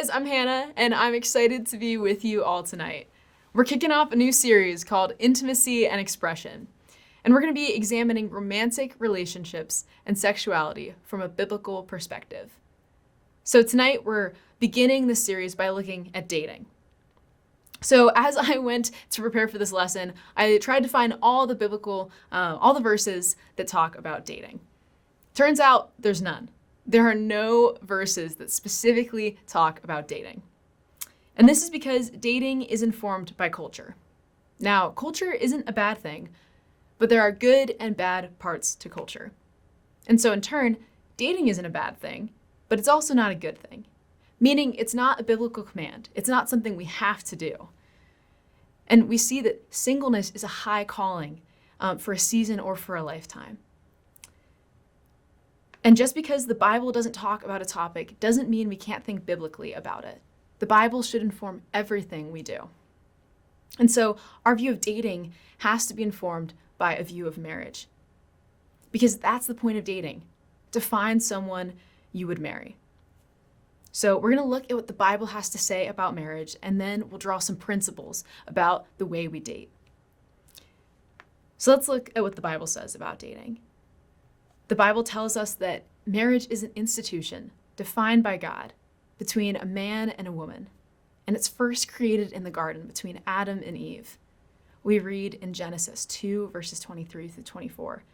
guys, I'm Hannah, and I'm excited to be with you all tonight. We're kicking off a new series called Intimacy and Expression, and we're going to be examining romantic relationships and sexuality from a biblical perspective. So tonight we're beginning the series by looking at dating. So as I went to prepare for this lesson, I tried to find all the verses that talk about dating. Turns out there's none. There are no verses that specifically talk about dating. And this is because dating is informed by culture. Now, culture isn't a bad thing, but there are good and bad parts to culture. And so in turn, dating isn't a bad thing, but it's also not a good thing. Meaning it's not a biblical command. It's not something we have to do. And we see that singleness is a high calling for a season or for a lifetime. And just because the Bible doesn't talk about a topic doesn't mean we can't think biblically about it. The Bible should inform everything we do. And so our view of dating has to be informed by a view of marriage. Because that's the point of dating, to find someone you would marry. So we're going to look at what the Bible has to say about marriage, and then we'll draw some principles about the way we date. So let's look at what the Bible says about dating. The Bible tells us that marriage is an institution defined by God between a man and a woman, and it's first created in the garden between Adam and Eve. We read in Genesis 2, verses 23 through 24.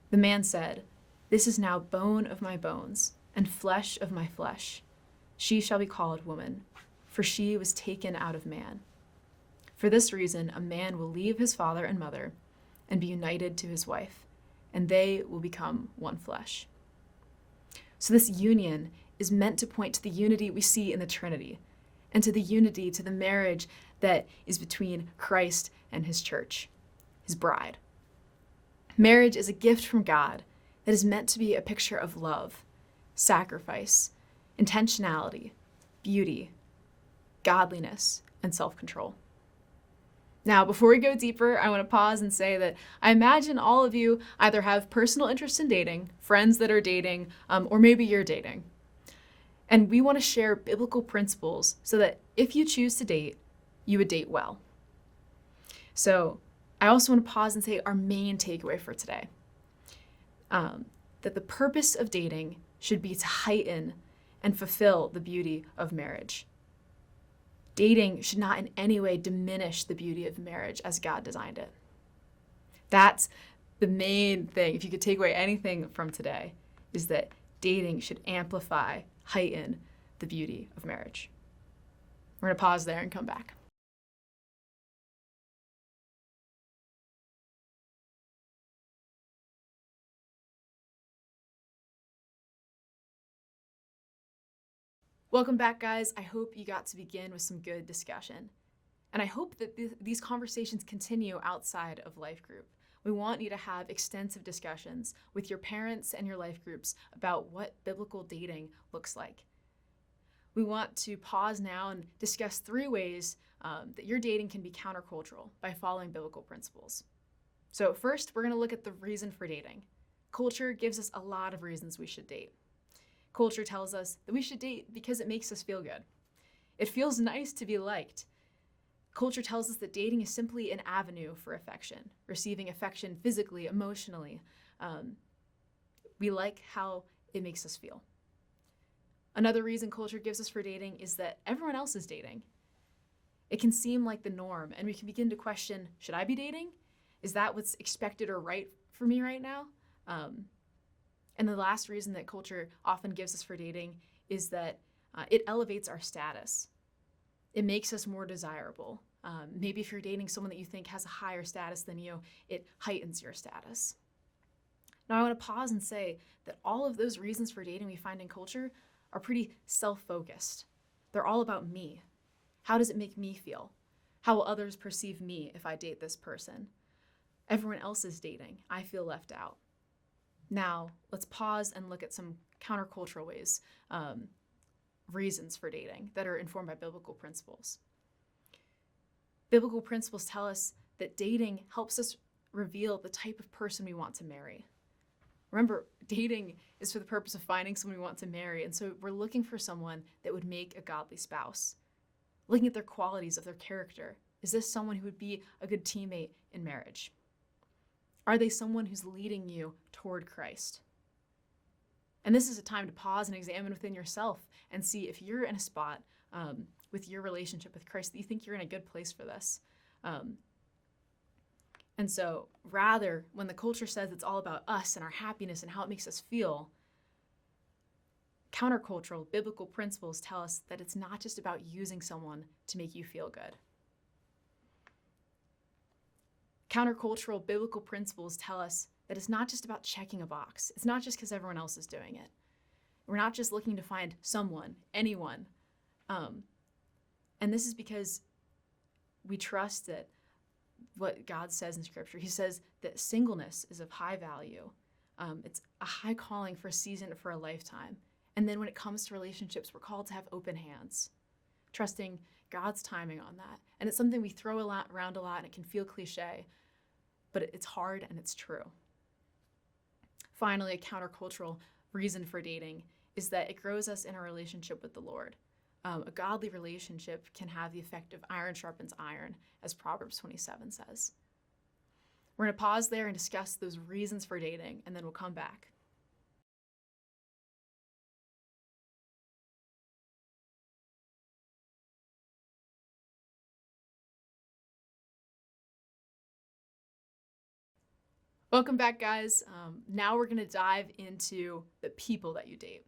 The man said, "This is now bone of my bones and flesh of my flesh. She shall be called woman, for she was taken out of man. For this reason, a man will leave his father and mother and be united to his wife, and they will become one flesh." So this union is meant to point to the unity we see in the Trinity, and to the marriage that is between Christ and his church, his bride. Marriage is a gift from God that is meant to be a picture of love, sacrifice, intentionality, beauty, godliness, and self-control. Now, before we go deeper, I want to pause and say that I imagine all of you either have personal interest in dating, friends that are dating, or maybe you're dating. And we want to share biblical principles so that if you choose to date, you would date well. So I also want to pause and say our main takeaway for today, that the purpose of dating should be to heighten and fulfill the beauty of marriage. Dating should not in any way diminish the beauty of marriage as God designed it. That's the main thing. If you could take away anything from today, is that dating should amplify, heighten the beauty of marriage. We're going to pause there and come back. Welcome back, guys. I hope you got to begin with some good discussion. And I hope that these conversations continue outside of life group. We want you to have extensive discussions with your parents and your life groups about what biblical dating looks like. We want to pause now and discuss 3 ways that your dating can be countercultural by following biblical principles. So first, we're going to look at the reason for dating. Culture gives us a lot of reasons we should date. Culture tells us that we should date because it makes us feel good. It feels nice to be liked. Culture tells us that dating is simply an avenue for affection, receiving affection physically, emotionally. We like how it makes us feel. Another reason culture gives us for dating is that everyone else is dating. It can seem like the norm, and we can begin to question, should I be dating? Is that what's expected or right for me right now? And the last reason that culture often gives us for dating is that it elevates our status. It makes us more desirable. Maybe if you're dating someone that you think has a higher status than you, it heightens your status. Now I want to pause and say that all of those reasons for dating we find in culture are pretty self-focused. They're all about me. How does it make me feel? How will others perceive me if I date this person? Everyone else is dating. I feel left out. Now, let's pause and look at some countercultural ways, reasons for dating that are informed by biblical principles. Biblical principles tell us that dating helps us reveal the type of person we want to marry. Remember, dating is for the purpose of finding someone we want to marry, and so we're looking for someone that would make a godly spouse. Looking at their qualities of their character. Is this someone who would be a good teammate in marriage? Are they someone who's leading you toward Christ? And this is a time to pause and examine within yourself and see if you're in a spot with your relationship with Christ that you think you're in a good place for this. And so rather, when the culture says it's all about us and our happiness and how it makes us feel, countercultural biblical principles tell us that it's not just about using someone to make you feel good. Countercultural biblical principles tell us that it's not just about checking a box. It's not just because everyone else is doing it. We're not just looking to find someone, anyone. And this is because we trust that what God says in Scripture. He says that singleness is of high value. It's a high calling for a season, for a lifetime. And then when it comes to relationships, we're called to have open hands, trusting God's timing on that. And it's something we throw around a lot, and it can feel cliche, but it's hard and it's true. Finally, a countercultural reason for dating is that it grows us in our relationship with the Lord. A godly relationship can have the effect of iron sharpens iron, as Proverbs 27 says. We're going to pause there and discuss those reasons for dating, and then we'll come back. Welcome back, guys. Now we're going to dive into the people that you date.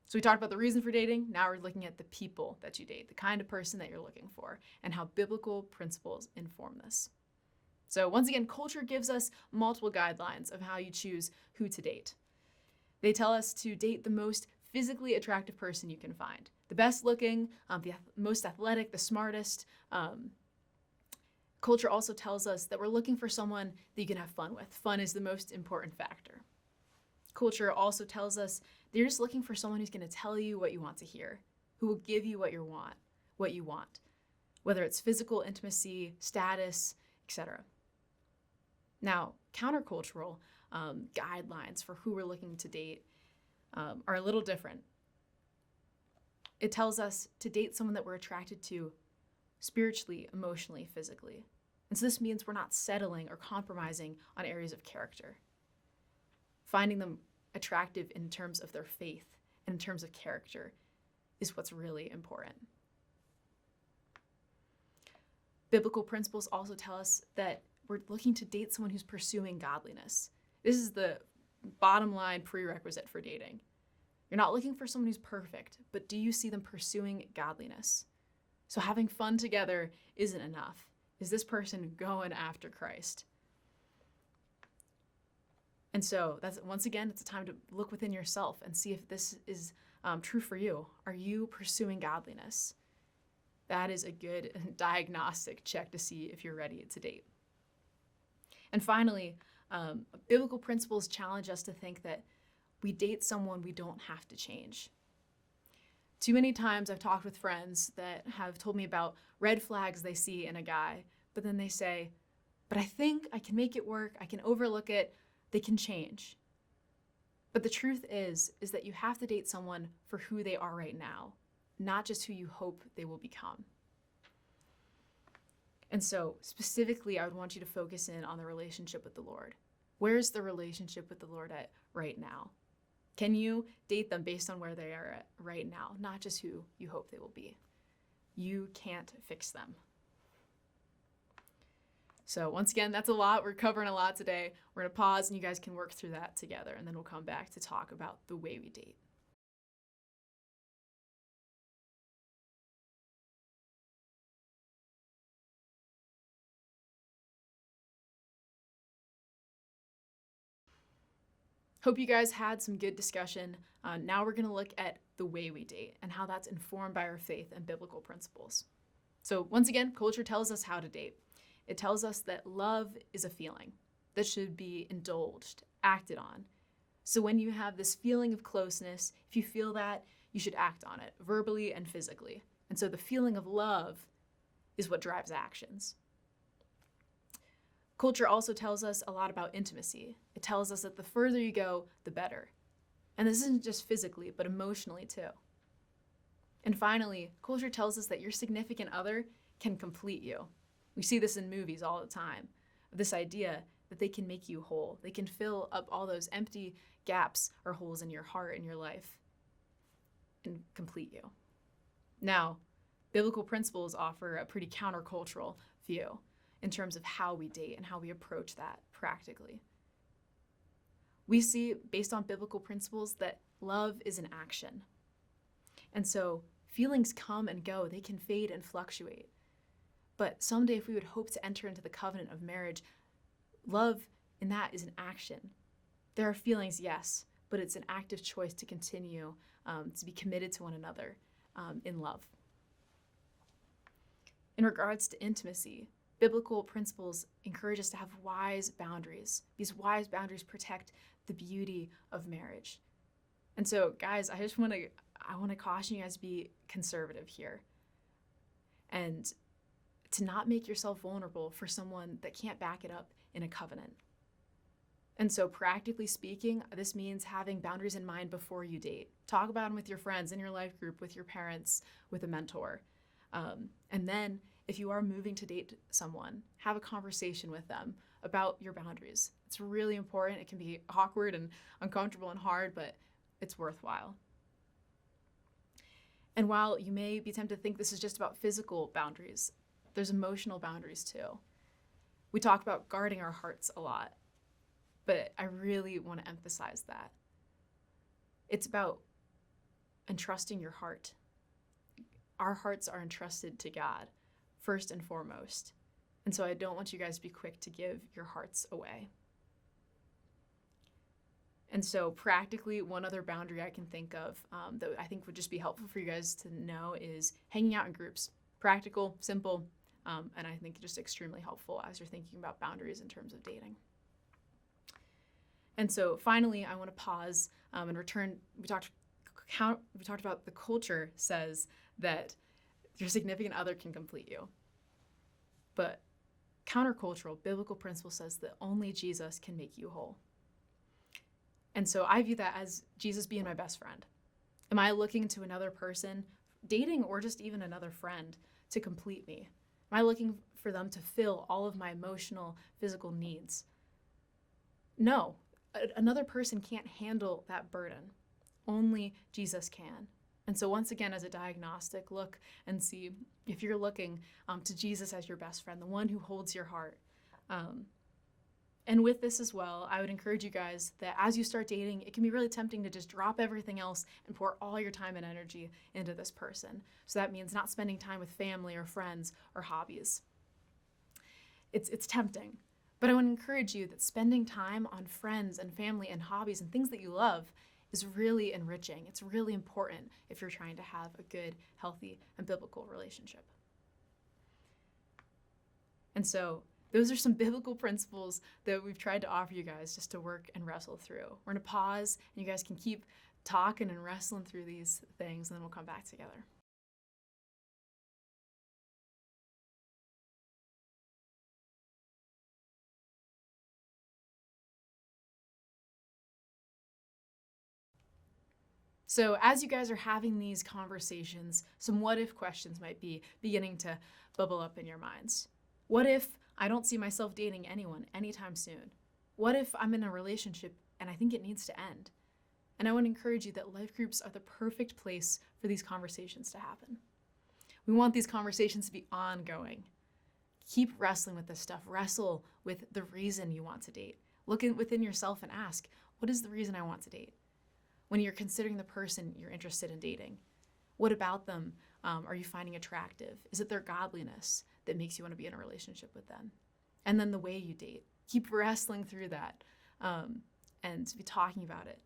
So we talked about the reason for dating. Now we're looking at the people that you date, the kind of person that you're looking for, and how biblical principles inform this. So once again, culture gives us multiple guidelines of how you choose who to date. They tell us to date the most physically attractive person you can find, the best looking, the most athletic, the smartest. Culture also tells us that we're looking for someone that you can have fun with. Fun is the most important factor. Culture also tells us that you're just looking for someone who's going to tell you what you want to hear, who will give you what you want, whether it's physical intimacy, status, etc. Now, countercultural guidelines for who we're looking to date are a little different. It tells us to date someone that we're attracted to spiritually, emotionally, physically. And so this means we're not settling or compromising on areas of character. Finding them attractive in terms of their faith and in terms of character is what's really important. Biblical principles also tell us that we're looking to date someone who's pursuing godliness. This is the bottom line prerequisite for dating. You're not looking for someone who's perfect, but do you see them pursuing godliness? So having fun together isn't enough. Is this person going after Christ? And so once again, it's a time to look within yourself and see if this is true for you. Are you pursuing godliness? That is a good diagnostic check to see if you're ready to date. And finally, biblical principles challenge us to think that we date someone we don't have to change. Too many times I've talked with friends that have told me about red flags they see in a guy, but then they say, but I think I can make it work, I can overlook it, they can change. But the truth is that you have to date someone for who they are right now, not just who you hope they will become. And so specifically, I would want you to focus in on the relationship with the Lord. Where's the relationship with the Lord at right now? Can you date them based on where they are at right now, not just who you hope they will be? You can't fix them. So once again, that's a lot. We're covering a lot today. We're going to pause and you guys can work through that together, and then we'll come back to talk about the way we date. Hope you guys had some good discussion. Now we're going to look at the way we date and how that's informed by our faith and biblical principles. So once again, culture tells us how to date. It tells us that love is a feeling that should be indulged, acted on. So when you have this feeling of closeness, if you feel that, you should act on it, verbally and physically. And so the feeling of love is what drives actions. Culture also tells us a lot about intimacy. It tells us that the further you go, the better. And this isn't just physically, but emotionally too. And finally, culture tells us that your significant other can complete you. We see this in movies all the time. This idea that they can make you whole. They can fill up all those empty gaps or holes in your heart and your life and complete you. Now, biblical principles offer a pretty countercultural view in terms of how we date and how we approach that practically. We see, based on biblical principles, that love is an action. And so feelings come and go, they can fade and fluctuate. But someday, if we would hope to enter into the covenant of marriage, love in that is an action. There are feelings, yes, but it's an active choice to continue to be committed to one another in love. In regards to intimacy, biblical principles encourage us to have wise boundaries. These wise boundaries protect the beauty of marriage. And so, guys, I want to caution you guys to be conservative here and to not make yourself vulnerable for someone that can't back it up in a covenant. And so, practically speaking, this means having boundaries in mind before you date. Talk about them with your friends, in your life group, with your parents, with a mentor. And then, if you are moving to date someone, have a conversation with them about your boundaries. It's really important. It can be awkward and uncomfortable and hard, but it's worthwhile. And while you may be tempted to think this is just about physical boundaries, there's emotional boundaries too. We talk about guarding our hearts a lot, but I really want to emphasize that. It's about entrusting your heart. Our hearts are entrusted to God, first and foremost. And so I don't want you guys to be quick to give your hearts away. And so practically, one other boundary I can think of that I think would just be helpful for you guys to know is hanging out in groups. Practical, simple, and I think just extremely helpful as you're thinking about boundaries in terms of dating. And so finally, I want to pause and return. We talked about the culture says that your significant other can complete you. But countercultural, biblical principle says that only Jesus can make you whole. And so I view that as Jesus being my best friend. Am I looking to another person, dating or just even another friend, to complete me? Am I looking for them to fill all of my emotional, physical needs? No, another person can't handle that burden. Only Jesus can. And so once again, as a diagnostic, look and see if you're looking to Jesus as your best friend, the one who holds your heart. And with this as well, I would encourage you guys that as you start dating, it can be really tempting to just drop everything else and pour all your time and energy into this person. So that means not spending time with family or friends or hobbies. It's tempting. But I want to encourage you that spending time on friends and family and hobbies and things that you love is really enriching. It's really important if you're trying to have a good, healthy, and biblical relationship. And so those are some biblical principles that we've tried to offer you guys just to work and wrestle through. We're going to pause, and you guys can keep talking and wrestling through these things, and then we'll come back together. So as you guys are having these conversations, some what-if questions might be beginning to bubble up in your minds. What if I don't see myself dating anyone anytime soon? What if I'm in a relationship and I think it needs to end? And I want to encourage you that life groups are the perfect place for these conversations to happen. We want these conversations to be ongoing. Keep wrestling with this stuff. Wrestle with the reason you want to date. Look within yourself and ask, what is the reason I want to date? When you're considering the person you're interested in dating, what about them are you finding attractive? Is it their godliness that makes you want to be in a relationship with them? And then the way you date. Keep wrestling through that and be talking about it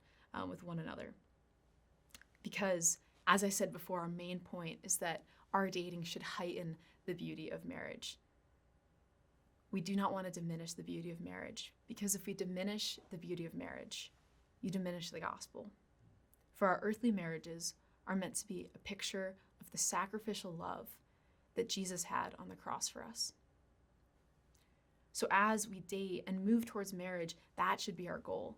with one another. Because, as I said before, our main point is that our dating should heighten the beauty of marriage. We do not want to diminish the beauty of marriage, because if we diminish the beauty of marriage, you diminish the gospel. For our earthly marriages are meant to be a picture of the sacrificial love that Jesus had on the cross for us. So as we date and move towards marriage, that should be our goal.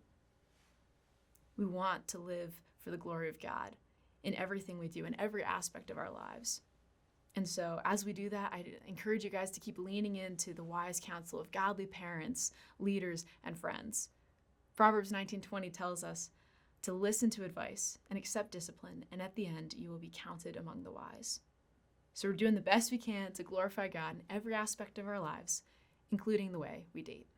We want to live for the glory of God in everything we do, in every aspect of our lives. And so as we do that, I encourage you guys to keep leaning into the wise counsel of godly parents, leaders, and friends. Proverbs 19:20 tells us to listen to advice and accept discipline, and at the end, you will be counted among the wise. So we're doing the best we can to glorify God in every aspect of our lives, including the way we date.